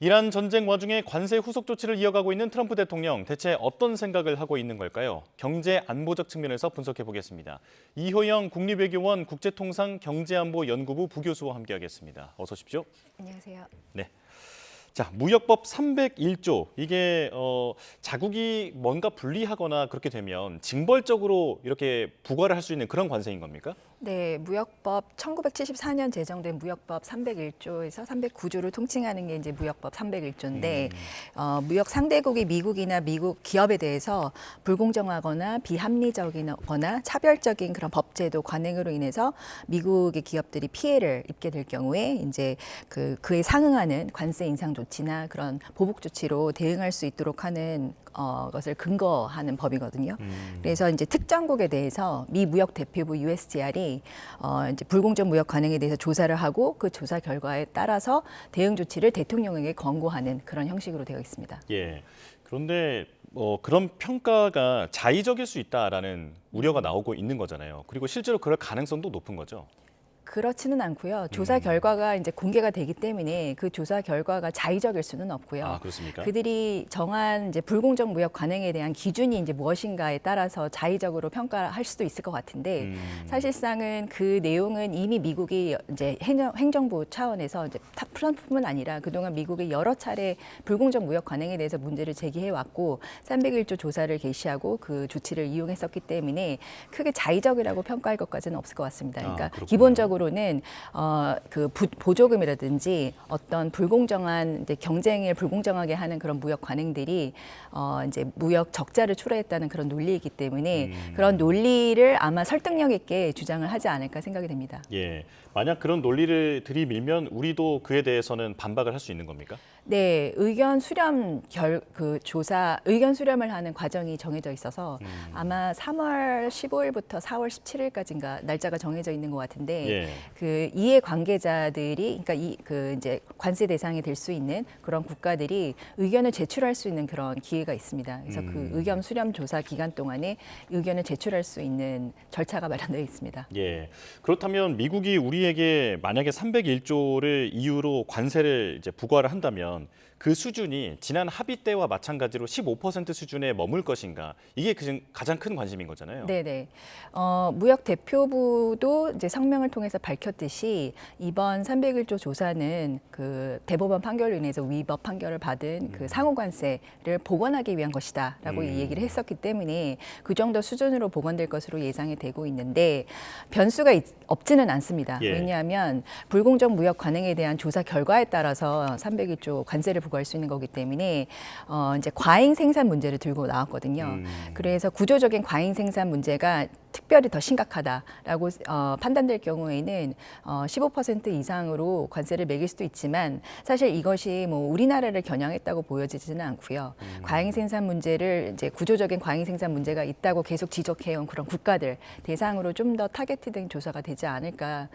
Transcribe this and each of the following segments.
이란 전쟁 와중에 관세 후속 조치를 이어가고 있는 트럼프 대통령, 대체 어떤 생각을 하고 있는 걸까요? 경제 안보적 측면에서 분석해 보겠습니다. 이효영 국립외교원 국제통상 경제안보연구부 부교수와 함께하겠습니다. 어서 오십시오. 안녕하세요. 네. 자, 무역법 301조, 이게 자국이 뭔가 불리하거나 그렇게 되면 징벌적으로 이렇게 부과를 할 수 있는 그런 관세인 겁니까? 네, 무역법 1974년 제정된 무역법 301조에서 309조를 통칭하는 게 이제 무역법 301조인데 무역 상대국이 미국이나 미국 기업에 대해서 불공정하거나 비합리적이거나 차별적인 그런 법제도 관행으로 인해서 미국의 기업들이 피해를 입게 될 경우에 이제 그에 상응하는 관세 인상 조치나 그런 보복 조치로 대응할 수 있도록 하는 것을 근거하는 법이거든요. 그래서 이제 특정국에 대해서 미 무역 대표부 USTR이 이제 불공정 무역 관행에 대해서 조사를 하고 그 조사 결과에 따라서 대응 조치를 대통령에게 권고하는 그런 형식으로 되어 있습니다. 예. 그런데 그런 평가가 자의적일 수 있다라는 우려가 나오고 있는 거잖아요. 그리고 실제로 그럴 가능성도 높은 거죠. 그렇지는 않고요. 조사 결과가 이제 공개가 되기 때문에 그 조사 결과가 자의적일 수는 없고요. 아, 그렇습니까? 그들이 정한 이제 불공정 무역 관행에 대한 기준이 이제 무엇인가에 따라서 자의적으로 평가할 수도 있을 것 같은데 사실상은 그 내용은 이미 미국이 이제 행정부 차원에서 이제 트럼프뿐만 아니라 그동안 미국이 여러 차례 불공정 무역 관행에 대해서 문제를 제기해 왔고 301조 조사를 개시하고 그 조치를 이용했었기 때문에 크게 자의적이라고 평가할 것까지는 없을 것 같습니다. 그러니까 기본적으로는 그 보조금이라든지 어떤 불공정한 이제 경쟁을 불공정하게 하는 그런 무역 관행들이 이제 무역 적자를 초래했다는 그런 논리이기 때문에 그런 논리를 아마 설득력 있게 주장을 하지 않을까 생각이 됩니다. 예. 만약 그런 논리를 들이밀면 우리도 그에 대해서는 반박을 할 수 있는 겁니까? 네, 의견 수렴 의견 수렴을 하는 과정이 정해져 있어서 아마 3월 15일부터 4월 17일까지인가 날짜가 정해져 있는 것 같은데 예. 그 이해 관계자들이 그러니까 이제 관세 대상이 될 수 있는 그런 국가들이 의견을 제출할 수 있는 그런 기회가 있습니다. 그래서 그 의견 수렴 조사 기간 동안에 의견을 제출할 수 있는 절차가 마련되어 있습니다. 예. 그렇다면 미국이 우리에게 만약에 301조를 이유로 관세를 이제 부과를 한다면 그 수준이 지난 합의 때와 마찬가지로 15% 수준에 머물 것인가? 이게 가장 큰 관심인 거잖아요. 네네. 무역 대표부도 이제 성명을 통해서 밝혔듯이 이번 301조 조사는 그 대법원 판결로 인해서 위법 판결을 받은 그 상호 관세를 복원하기 위한 것이다라고 이 얘기를 했었기 때문에 그 정도 수준으로 복원될 것으로 예상이 되고 있는데 변수가 없지는 않습니다. 예. 왜냐하면 불공정 무역 관행에 대한 조사 결과에 따라서 301조 관세를 부과할 수 있는 거기 때문에 이제 과잉 생산 문제를 들고 나왔거든요. 그래서 구조적인 과잉 생산 문제가 특별히 더 심각하다라고 판단될 경우에는 15% 이상으로 관세를 매길 수도 있지만 사실 이것이 뭐 우리나라를 겨냥했다고 보여지지는 않고요. 과잉 생산 문제를 이제 구조적인 과잉 생산 문제가 있다고 계속 지적해온 그런 국가들 대상으로 좀 더 타겟팅된 조사가 되지 않을까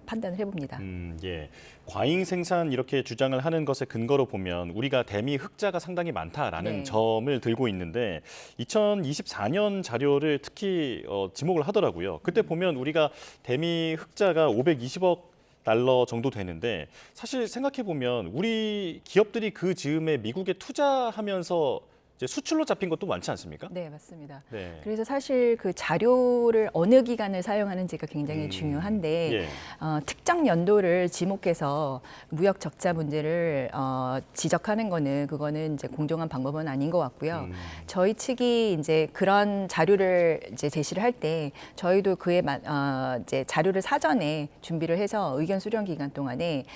판단을 해봅니다. 예. 과잉 생산 이렇게 주장을 하는 것에 근거로 보면 우리가 대미 흑자가 상당히 많다라는 네. 점을 들고 있는데 2024년 자료를 특히 지목을 하더라고요. 그때 보면 우리가 대미 흑자가 520억 달러 정도 되는데 사실 생각해 보면 우리 기업들이 그 즈음에 미국에 투자하면서 이제 수출로 잡힌 것도 많지 않습니까? 네, 맞습니다. 네. 그래서 사실 그 자료를 어느 기간을 사용하는지가 굉장히 중요한데 예. 특정 연도를 지목해서 무역 적자 문제를 지적하는 그거는 이제 공정한 방법은 아닌 것 같고요. 저희 측이 이제 그런 자료를 이제 제시를 할 때 저희도 이제 자료를 사전에 준비를 해서 의견 수렴 기간 동안에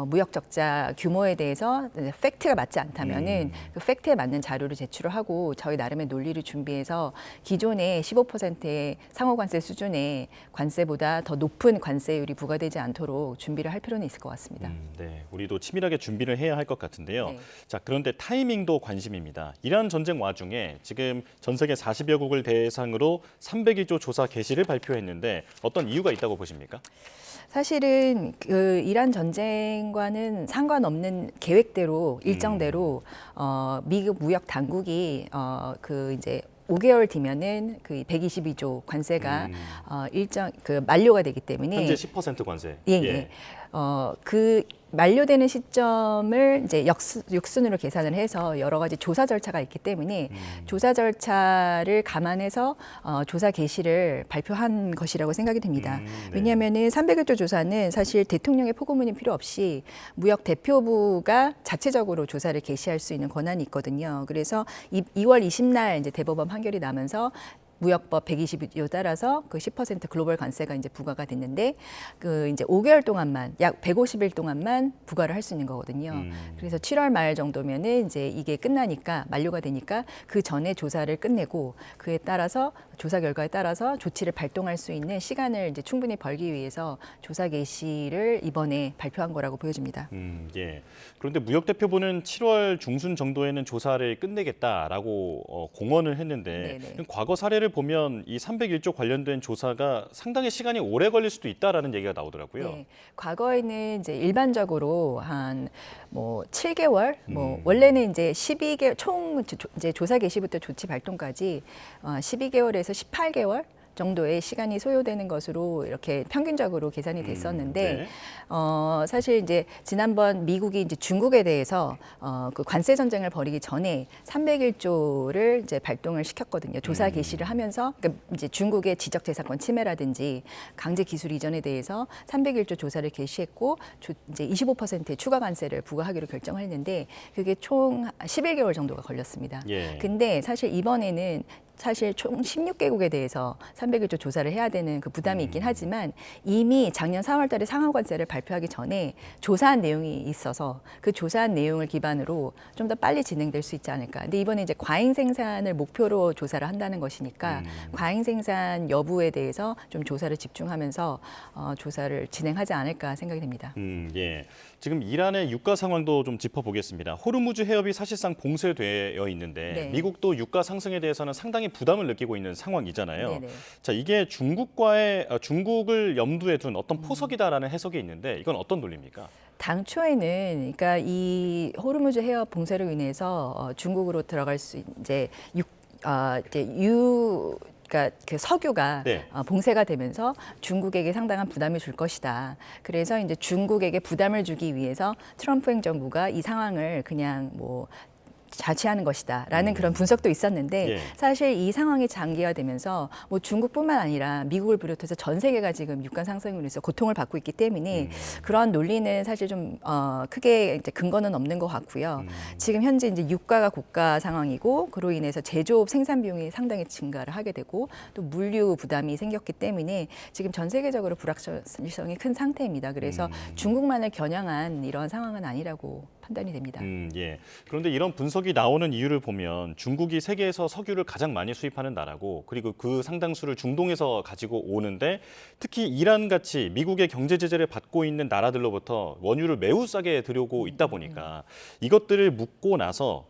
무역 적자 규모에 대해서 팩트가 맞지 않다면은 그 팩트에 맞는 자료를 제출을 하고 저희 나름의 논리를 준비해서 기존의 15%의 상호관세 수준의 관세보다 더 높은 관세율이 부과되지 않도록 준비를 할 필요는 있을 것 같습니다. 네, 우리도 치밀하게 준비를 해야 할 것 같은데요. 네. 자, 그런데 타이밍도 관심입니다. 이란 전쟁 와중에 지금 전 세계 40여 국을 대상으로 302조 조사 개시를 발표했는데 어떤 이유가 있다고 보십니까? 사실은 그 이란 전쟁과는 상관없는 계획대로 일정대로 미국 무역 당국이 그 이제 5개월 뒤면은 그 122조 관세가 일정 그 만료가 되기 때문에 현재 10% 관세. 예. 그 만료되는 시점을 이제 육순으로 계산을 해서 여러 가지 조사 절차가 있기 때문에 조사 절차를 감안해서 조사 개시를 발표한 것이라고 생각이 됩니다. 네. 왜냐하면은 300일조 조사는 사실 대통령의 포고문이 필요 없이 무역 대표부가 자체적으로 조사를 개시할 수 있는 권한이 있거든요. 그래서 2월 20날 이제 대법원 판결이 나면서 무역법 120조 따라서 그 10% 글로벌 관세가 이제 부과가 됐는데 그 이제 5개월 동안만 약 150일 동안만 부과를 할 수 있는 거거든요. 그래서 7월 말 정도면은 이제 이게 끝나니까 만료가 되니까 그 전에 조사를 끝내고 그에 따라서 조사 결과에 따라서 조치를 발동할 수 있는 시간을 이제 충분히 벌기 위해서 조사 개시를 이번에 발표한 거라고 보여집니다. 예. 그런데 무역대표부는 7월 중순 정도에는 조사를 끝내겠다라고 공언을 했는데 네네. 과거 사례를 보면 이 301조 관련된 조사가 상당히 시간이 오래 걸릴 수도 있다라는 얘기가 나오더라고요. 네, 과거에는 이제 일반적으로 한 뭐 7개월, 뭐 원래는 이제 12개월 총 이제 조사 개시부터 조치 발동까지 12개월에서 18개월 정도의 시간이 소요되는 것으로 이렇게 평균적으로 계산이 됐었는데 네. 사실 이제 지난번 미국이 이제 중국에 대해서 그 관세 전쟁을 벌이기 전에 301조를 이제 발동을 시켰거든요. 조사 개시를 하면서 그러니까 이제 중국의 지적재산권 침해라든지 강제 기술 이전에 대해서 301조 조사를 개시했고 이제 25%의 추가 관세를 부과하기로 결정을 했는데 그게 총 11개월 정도가 걸렸습니다. 예. 근데 사실 이번에는 사실 총 16개국에 대해서 301조 조사를 해야 되는 그 부담이 있긴 하지만 이미 작년 4월 달에 상하관세를 발표하기 전에 조사한 내용이 있어서 그 조사한 내용을 기반으로 좀 더 빨리 진행될 수 있지 않을까. 근데 이번에 이제 과잉 생산을 목표로 조사를 한다는 것이니까 과잉 생산 여부에 대해서 좀 조사를 집중하면서 조사를 진행하지 않을까 생각이 됩니다. 예. 지금 이란의 유가 상황도 좀 짚어보겠습니다. 호르무즈 해협이 사실상 봉쇄되어 있는데 네. 미국도 유가 상승에 대해서는 상당히 부담을 느끼고 있는 상황이잖아요. 네네. 자, 이게 중국을 염두에 둔 어떤 포석이다라는 해석이 있는데 이건 어떤 논리입니까? 당초에는 그러니까 이 호르무즈 해협 봉쇄로 인해서 중국으로 들어갈 수 이제 그러니까 그 석유가 네. 봉쇄가 되면서 중국에게 상당한 부담을 줄 것이다. 그래서 이제 중국에게 부담을 주기 위해서 트럼프 행정부가 이 상황을 그냥 뭐 자치하는 것이다라는 그런 분석도 있었는데 예. 사실 이 상황이 장기화되면서 뭐 중국뿐만 아니라 미국을 비롯해서 전 세계가 지금 유가 상승으로 인해서 고통을 받고 있기 때문에 그러한 논리는 사실 좀 크게 이제 근거는 없는 것 같고요. 지금 현재 이제 유가가 고가 상황이고 그로 인해서 제조업 생산 비용이 상당히 증가를 하게 되고 또 물류 부담이 생겼기 때문에 지금 전 세계적으로 불확실성이 큰 상태입니다. 그래서 중국만을 겨냥한 이런 상황은 아니라고 판단이 됩니다. 예. 그런데 이런 분석이 나오는 이유를 보면 중국이 세계에서 석유를 가장 많이 수입하는 나라고 그리고 그 상당수를 중동에서 가지고 오는데 특히 이란 같이 미국의 경제 제재를 받고 있는 나라들로부터 원유를 매우 싸게 들여오고 있다 보니까 이것들을 묻고 나서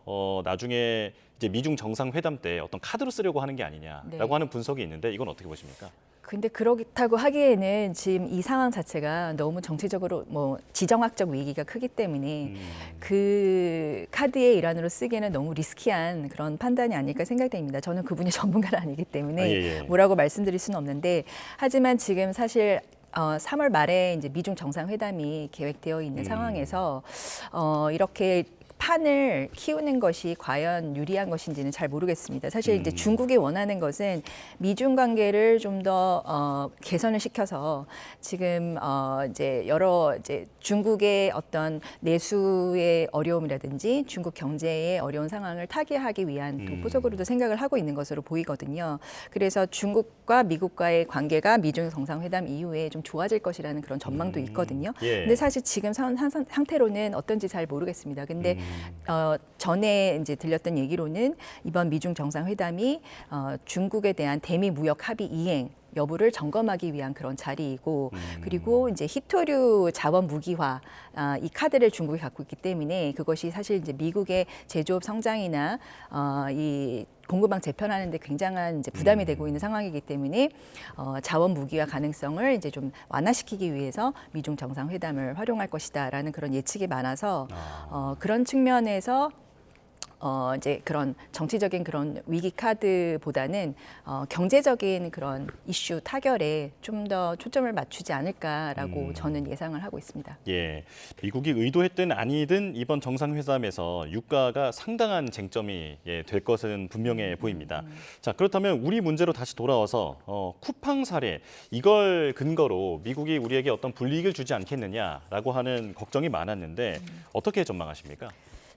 나중에 이제 미중 정상회담 때 어떤 카드로 쓰려고 하는 게 아니냐라고 네. 하는 분석이 있는데 이건 어떻게 보십니까? 근데 그렇다고 하기에는 지금 이 상황 자체가 너무 정치적으로 뭐 지정학적 위기가 크기 때문에 그 카드의 일환으로 쓰기에는 너무 리스키한 그런 판단이 아닐까 생각됩니다. 저는 그분이 전문가는 아니기 때문에 예. 뭐라고 말씀드릴 수는 없는데 하지만 지금 사실 3월 말에 이제 미중 정상회담이 계획되어 있는 상황에서 이렇게 판을 키우는 것이 과연 유리한 것인지는 잘 모르겠습니다. 사실 이제 중국이 원하는 것은 미중 관계를 좀 더 개선을 시켜서 지금 이제 여러 이제 중국의 어떤 내수의 어려움이라든지 중국 경제의 어려운 상황을 타개하기 위한 또 포석으로도 생각을 하고 있는 것으로 보이거든요. 그래서 중국과 미국과의 관계가 미중 정상회담 이후에 좀 좋아질 것이라는 그런 전망도 있거든요. 예. 근데 사실 지금 상태로는 어떤지 잘 모르겠습니다. 근데 전에 이제 들렸던 얘기로는 이번 미중 정상회담이 중국에 대한 대미 무역 합의 이행 여부를 점검하기 위한 그런 자리이고 그리고 이제 히토류 자원 무기화 이 카드를 중국이 갖고 있기 때문에 그것이 사실 이제 미국의 제조업 성장이나 이 공급망 재편하는 데 굉장한 이제 부담이 되고 있는 상황이기 때문에 자원 무기화 가능성을 이제 좀 완화시키기 위해서 미중 정상회담을 활용할 것이다라는 그런 예측이 많아서 그런 측면에서 이제 그런 정치적인 그런 위기 카드보다는 경제적인 그런 이슈 타결에 좀 더 초점을 맞추지 않을까라고 저는 예상을 하고 있습니다. 예, 미국이 의도했든 아니든 이번 정상회담에서 유가가 상당한 쟁점이 될 것은 분명해 보입니다. 자, 그렇다면 우리 문제로 다시 돌아와서 쿠팡 사례 이걸 근거로 미국이 우리에게 어떤 불이익을 주지 않겠느냐라고 하는 걱정이 많았는데 어떻게 전망하십니까?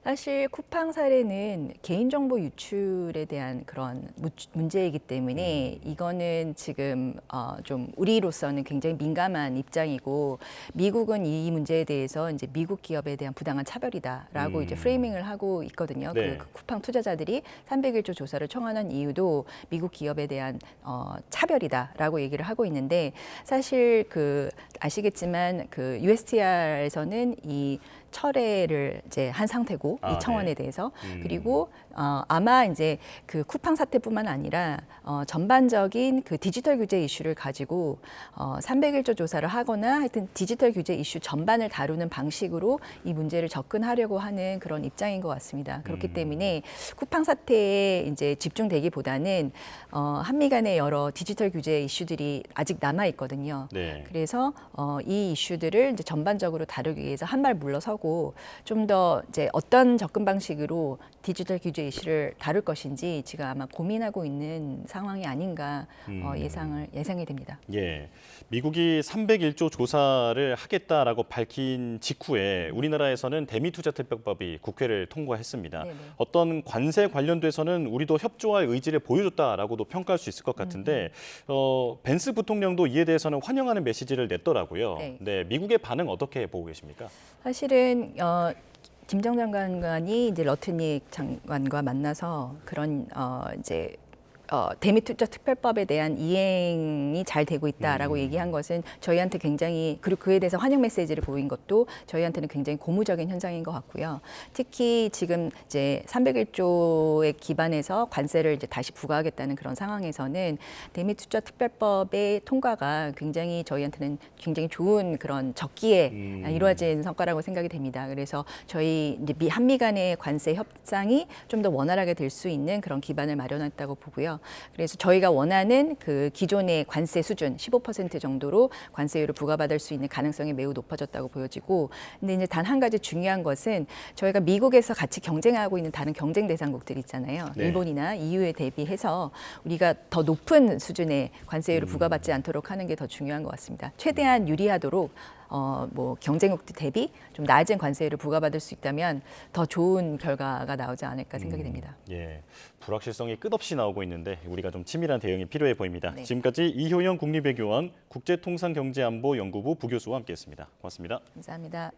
사실 쿠팡 사례는 개인정보 유출에 대한 그런 문제이기 때문에 이거는 지금 좀 우리로서는 굉장히 민감한 입장이고 미국은 이 문제에 대해서 이제 미국 기업에 대한 부당한 차별이다라고 이제 프레이밍을 하고 있거든요. 네. 그 쿠팡 투자자들이 301조 조사를 청원한 이유도 미국 기업에 대한 차별이다라고 얘기를 하고 있는데 사실 그 아시겠지만 그 USTR에서는 이 철회를 이제 한 상태고 이 청원에 네. 대해서 그리고 아마 이제 그 쿠팡 사태뿐만 아니라 전반적인 그 디지털 규제 이슈를 가지고 301조 조사를 하거나 하여튼 디지털 규제 이슈 전반을 다루는 방식으로 이 문제를 접근하려고 하는 그런 입장인 것 같습니다. 그렇기 때문에 쿠팡 사태에 이제 집중되기보다는 한미 간의 여러 디지털 규제 이슈들이 아직 남아 있거든요. 네. 그래서 이 이슈들을 이제 전반적으로 다루기 위해서 한 발 물러서고 좀 더 이제 어떤 접근 방식으로 디지털 규제 이슈를 다룰 것인지 지금 아마 고민하고 있는 상황이 아닌가 예상이 됩니다. 예, 미국이 301조 조사를 하겠다라고 밝힌 직후에 우리나라에서는 대미투자특별법이 국회를 통과했습니다. 네네. 어떤 관세 관련돼서는 우리도 협조할 의지를 보여줬다라고도 평가할 수 있을 것 같은데 벤스 부통령도 이에 대해서는 환영하는 메시지를 냈더라고요. 네. 네, 미국의 반응 어떻게 보고 계십니까? 사실은 김정 장관이 이제 러트닉 장관과 만나서 그런 이제 대미투자특별법에 대한 이행이 잘 되고 있다라고 얘기한 것은 저희한테 굉장히 그리고 그에 대해서 환영 메시지를 보인 것도 저희한테는 굉장히 고무적인 현상인 것 같고요. 특히 지금 이제 301조에 기반해서 관세를 이제 다시 부과하겠다는 그런 상황에서는 대미투자특별법의 통과가 굉장히 저희한테는 굉장히 좋은 그런 적기에 이루어진 성과라고 생각이 됩니다. 그래서 저희 이제 한미 간의 관세 협상이 좀 더 원활하게 될 수 있는 그런 기반을 마련했다고 보고요. 그래서 저희가 원하는 그 기존의 관세 수준 15% 정도로 관세율을 부과받을 수 있는 가능성이 매우 높아졌다고 보여지고, 근데 이제 단 한 가지 중요한 것은 저희가 미국에서 같이 경쟁하고 있는 다른 경쟁 대상국들 있잖아요. 네. 일본이나 EU에 대비해서 우리가 더 높은 수준의 관세율을 부과받지 않도록 하는 게 더 중요한 것 같습니다. 최대한 유리하도록 뭐 경쟁국들 대비 좀 낮은 관세율을 부과받을 수 있다면 더 좋은 결과가 나오지 않을까 생각이 됩니다. 예, 불확실성이 끝없이 나오고 있는데 우리가 좀 치밀한 대응이 필요해 보입니다. 네. 지금까지 이효영 국립외교원 국제통상경제안보연구부 부교수와 함께했습니다. 고맙습니다. 감사합니다.